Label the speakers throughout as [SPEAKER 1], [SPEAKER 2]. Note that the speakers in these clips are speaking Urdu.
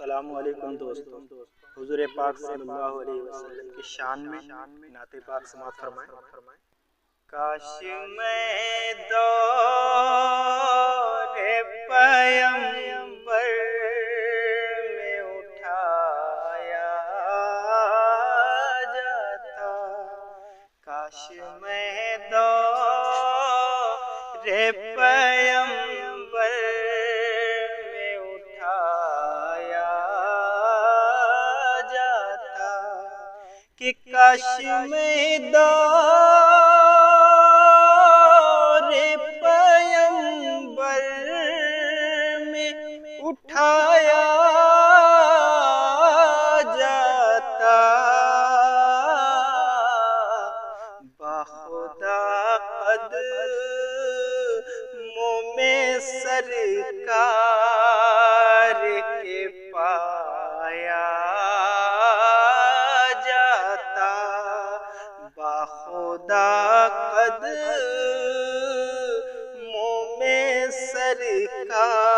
[SPEAKER 1] السلام علیکم دوستو، حضور پاک صلی اللہ علیہ وسلم کی شان میں نعت پاک سماعت فرمائیں۔ کاش میں دور پیمبر میں اٹھایا جاتا، کاش میں دور پیمبر میں اٹھایا جاتا، کہ کاش میں دور پیمبر میں اٹھایا جاتا، باخدا قدموں میں سرکار کے پایا جاتا، باخدا قدموں میں سرکار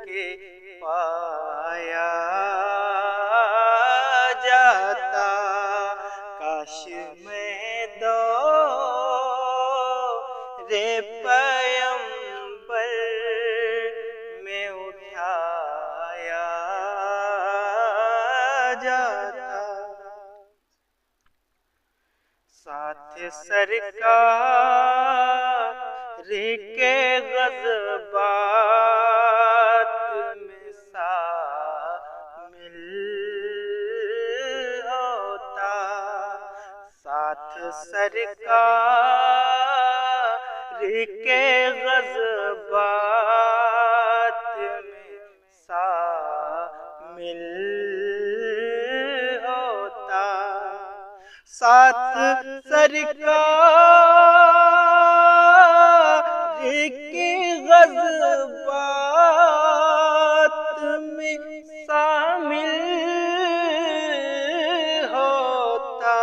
[SPEAKER 1] کے پایا جاتا، کاش میں دور پیمبر میں اٹھایا جاتا، ساتھ سرکار کے غضبات میں شامل ہوتا، ساتھ سرکار کے غضبات میں شامل ہوتا، ساتھ سرکار کے غضبات میں شامل ہوتا،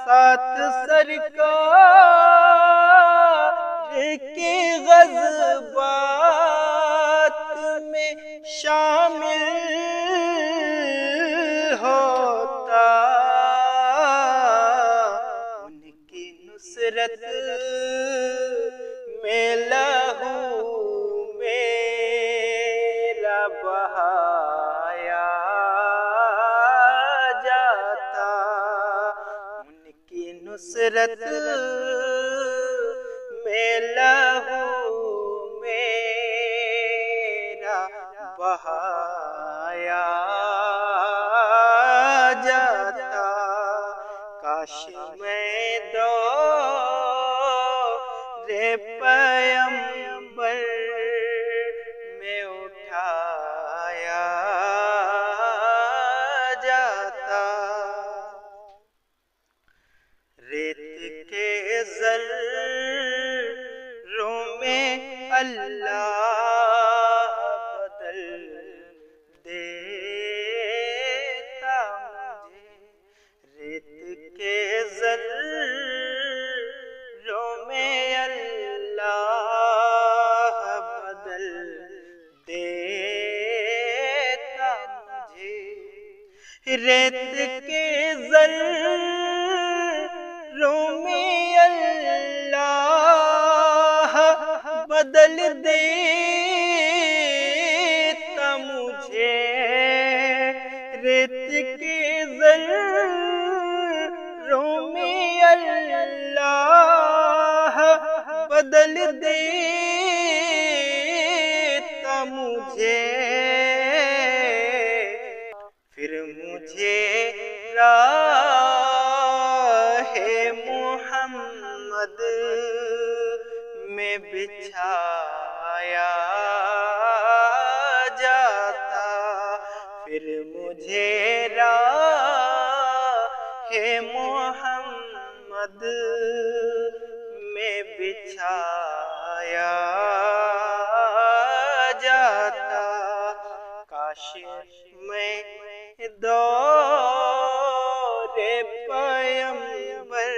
[SPEAKER 1] ساتھ سرکار کے غضبات میں شامل ہوتا، ان کی نصرت میں لہو میرا بہایا جاتا، ان کی نصرت میں لہو میرا بہایا جاتا، کاش میں دور پیمبر میں اٹھایا جاتا، ریت کے ذروں میں اللہ بدل دیتا مجھے، ریت کے ذروں میں اللہ بدل دیتا مجھے، ریت کے ذروں میں اللہ بدل دیتا مجھے، ریت کے ذروں میں اللہ بدل دیتا مجھے، پھر مجھے راہ محمد میں بچھایا جاتا، پھر مجھے راہ محمد میں بچھایا جاتا، کاش میں دور پیمبر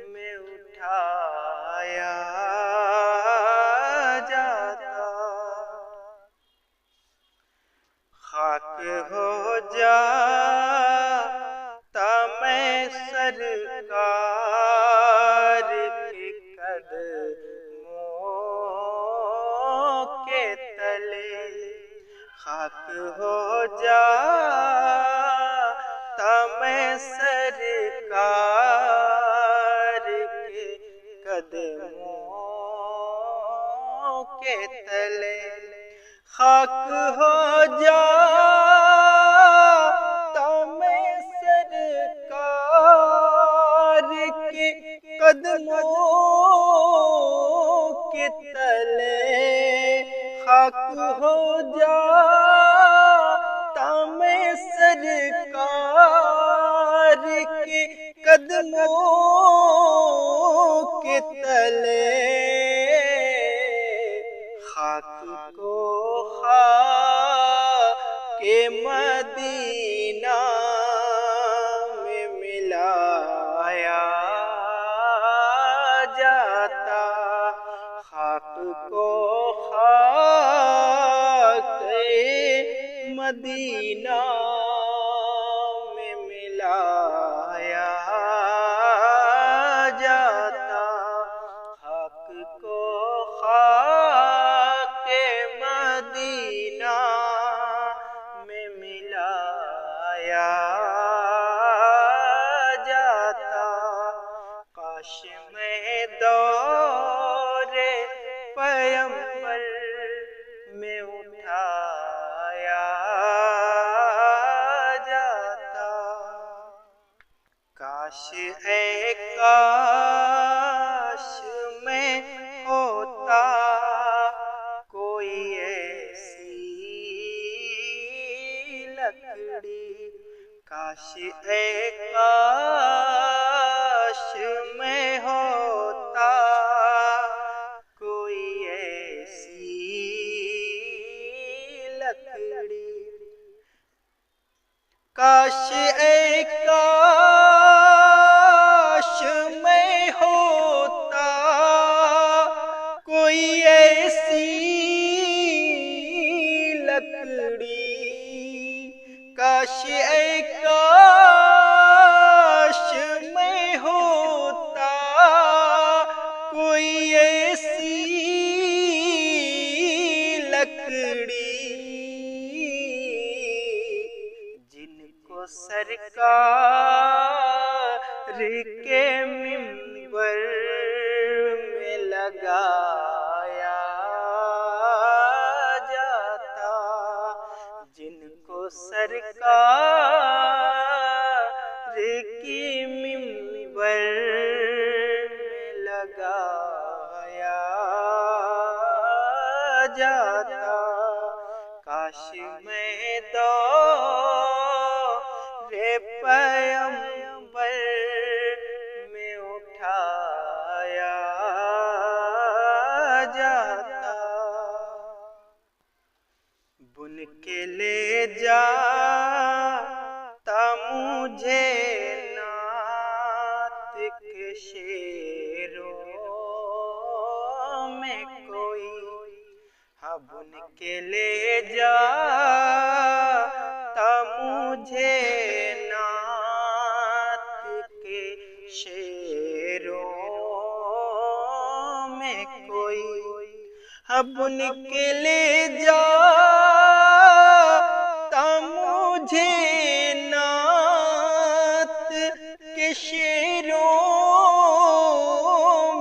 [SPEAKER 1] میں اٹھایا جاتا۔ ہو جاتا میں سرکار کے قدموں کے تلے، خاک ہو جاتا میں سرکار کے قدموں کے تلے، خاک ہو جاتا میں سرکار کے قدموں کے تلے، خاک ہو جاتا میں سرکار کے قدموں کے تلے، خاک کو خاک مدینہ میں ملایا جاتا، خاک کو خاک مدینہ میں ملایا جاتا، خاک کو خاک مدینہ میں ملایا جاتا، کاش میں دور پیمبر میں اٹھایا جاتا، کاش اے کاش میں ہوتا کوئی ایسی لکڑی، کاش اے کاش میں ہوتا کوئی ایسی لکڑی، کاش اے کاش میں ہوتا کوئی ایسی لکڑی، کاش اے کاش میں ہوتا کوئی ایسی لکڑی، جن کو سرکار کے منبر میں لگایا جاتا، جن کو سرکار کی منبر میں لگایا جاتا، کاش میں دور پیمبر میں اٹھایا جاتا، بن کے لے جاتا مجھے نعت کے شعروں میں کوئی، ہاں بن کے لے جاتا مجھے نعت کے شعروں میں کوئی، ہاں بن کے لے جاتا مجھے نعت کے شعروں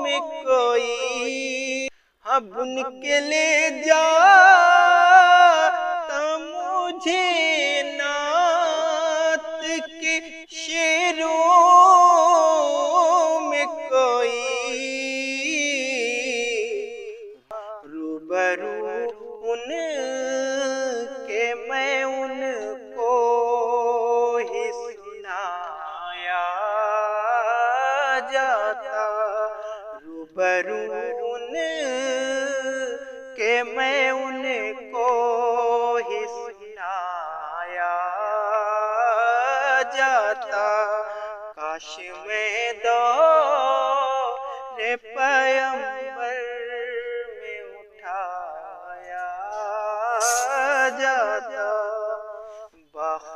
[SPEAKER 1] میں کوئی، ہاں بن کے لے جاتا مجھے نعت کے شعروں میں کوئی، روبرو ان کے میں ان کو ہی سنایا جاتا، روبرو ان کہ میں ان کو ہی سنایا جاتا، کاش میں دور پیمبر میں اٹھایا جاتا،